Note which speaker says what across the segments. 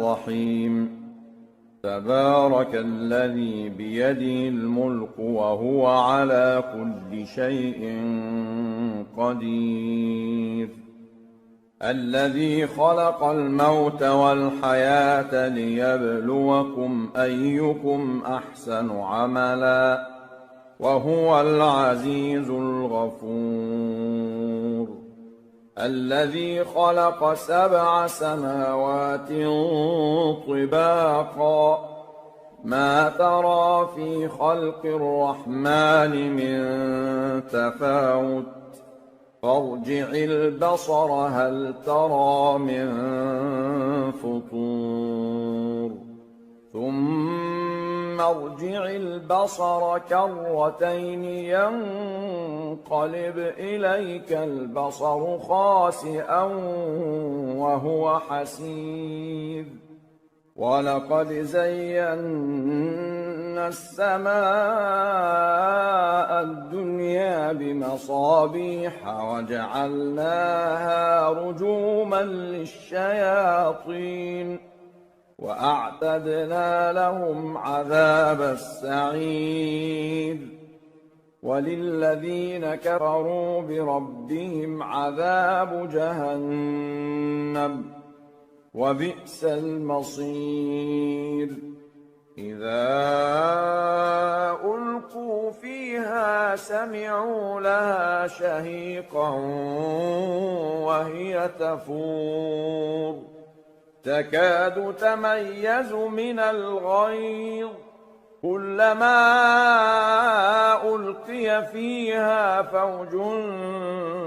Speaker 1: الرحيم تبارك الذي بيده الملك وهو على كل شيء قدير الذي خلق الموت والحياة ليبلوكم أيكم أحسن عملا وهو العزيز الغفور الذي خلق 7 سماوات طباقا ما ترى في خلق الرحمن من تفاوت فارجع البصر هل ترى من فطور ثم ارجع البصر كرتين ينقلب إليك البصر خاسئا وهو حسير ولقد زينا السماء الدنيا بمصابيح وجعلناها رجوما للشياطين وأعتدنا لهم عذاب السعير وللذين كفروا بربهم عذاب جهنم وبئس المصير إذا ألقوا فيها سمعوا لها شهيقا وهي تفور تكاد تميز من الغيظ كلما ألقي فيها فوج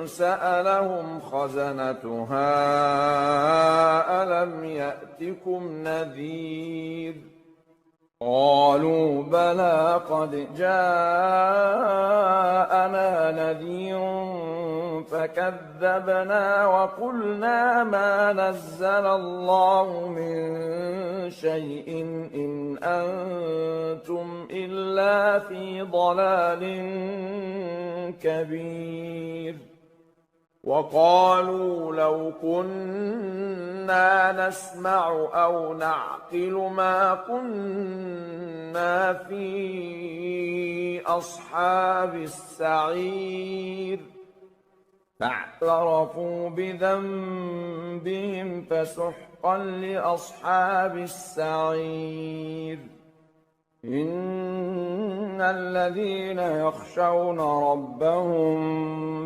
Speaker 1: سألهم خزنتها ألم يأتكم نذير قالوا بلى قد جاءنا نذير فكذبنا وقلنا ما نزل الله من شيء إن أنتم إلا في ضلال كبير وقالوا لو كنا نسمع أو نعقل ما كنا في أصحاب السعير فاعترفوا بذنبهم فسحقا لأصحاب السعير إن الذين يخشون ربهم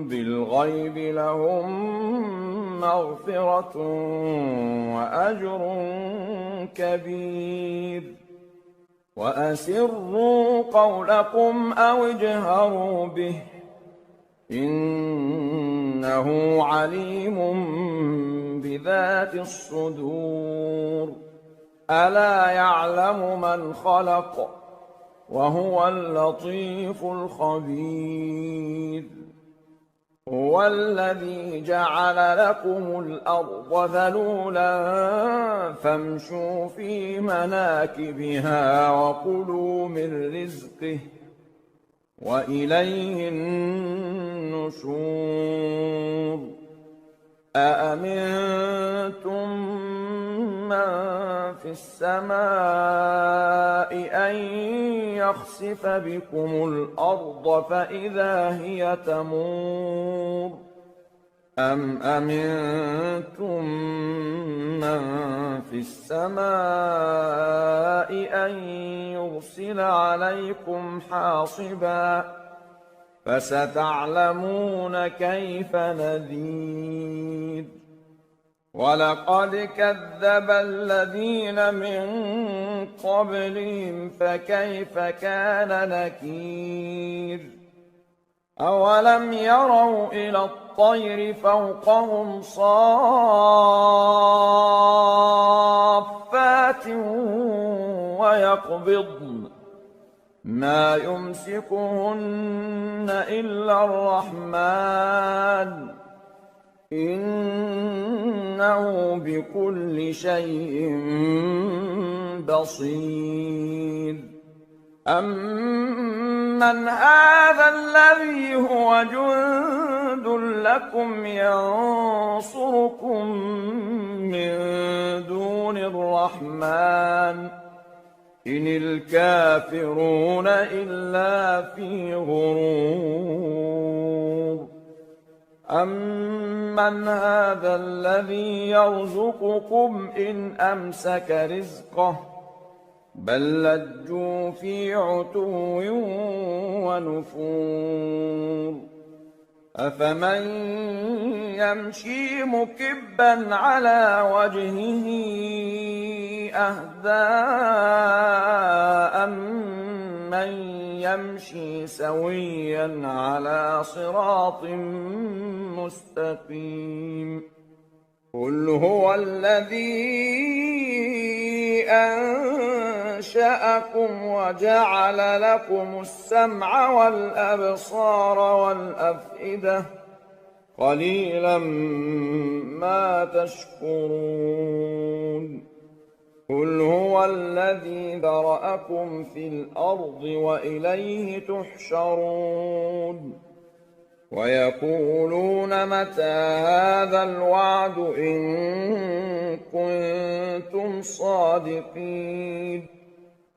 Speaker 1: بالغيب لهم مغفرة وأجر كبير وأسروا قولكم أو اجهروا به إنه عليم بذات الصدور ألا يعلم من خلق وهو اللطيف الخبير هو الذي جعل لكم الأرض ذلولا فامشوا في مناكبها وكلوا من رزقه وإليه النشور أأمنتم من في السماء أن يخسف بكم الأرض فإذا هي تمور أم أمنتم من في السماء أن يرسل عليكم حاصبا فستعلمون كيف نذير ولقد كذب الذين من قبلهم فكيف كان نكير أولم يروا إلى الطير فوقهم صافات ويقبضن ما يمسكهن إلا الرحمن إنه بكل شيء بصير أَمَّنْ هَذَا الَّذِي هُوَ جُندٌ لَّكُمْ يَنصُرُكُم مِّن دُونِ الرَّحْمَٰنِ إِنِ الْكَافِرُونَ إِلَّا فِي غُرُورٍ أَمَّنْ هَذَا الَّذِي يَرْزُقُكُمْ إِنْ أَمْسَكَ رِزْقَهُ بَل لَّجُّوا فِي عُتُوٍّ وَنُفُورٍ أَفَمَن يَمْشِي مُكِبًّا عَلَىٰ وَجْهِهِ أَهْدَىٰ أَمَّن يَمْشِي سَوِيًّا عَلَىٰ صِرَاطٍ مُّسْتَقِيمٍ قُلْ هُوَ الَّذِي أَنشَأَكُمْ وَجَعَلَ لَكُمُ السَّمْعَ وَالْأَبْصَارَ وَالْأَفْئِدَةَ قَلِيلًا مَّا تَشْكُرُونَ قُلْ هُوَ الَّذِي ذَرَأَكُمْ فِي الْأَرْضِ وَإِلَيْهِ تُحْشَرُونَ وَيَقُولُونَ مَتَىٰ هَٰذَا الْوَعْدُ إِن كُنتُمْ صَادِقِينَ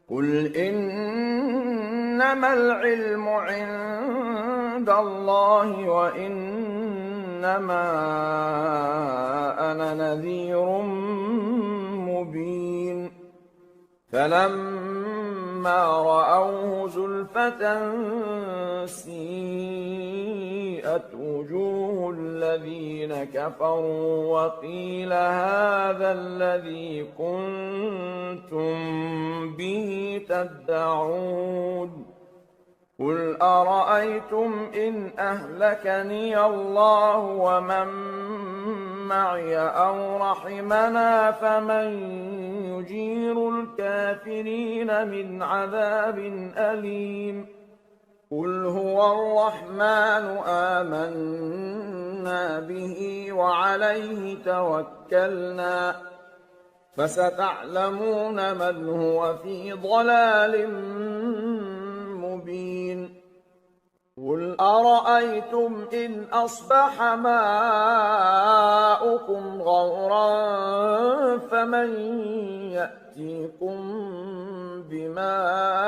Speaker 1: قُلْ إِنَّمَا الْعِلْمُ عِندَ اللَّهِ وَإِنَّمَا أَنَا نَذِيرٌ مُّبِينٌ فَلَمَّا رَأَوْهُ زُلْفَةً سِيئَتْ وُجُوهُ الَّذِينَ كَفَرُوا وَقِيلَ هَٰذَا الَّذِي كُنتُم بِهِ تَدَّعُونَ قُلْ أَرَأَيْتُمْ إِنْ أَهْلَكَنِيَ اللَّهُ وَمَن مَّعِيَ أَوْ رَحِمَنَا فَمَن يُجِيرُ الْكَافِرِينَ مِنْ عَذَابٍ أَلِيمٍ قُلْ هُوَ الرَّحْمَٰنُ آمَنَّا بِهِ وَعَلَيْهِ تَوَكَّلْنَا فَسَتَعْلَمُونَ مَنْ هُوَ فِي ضَلَالٍ مُّبِينٍ قُلْ أَرَأَيْتُمْ إِنْ أَصْبَحَ مَاؤُكُمْ غَوْرًا فَمَن يَأْتِيكُم بِمَاءٍ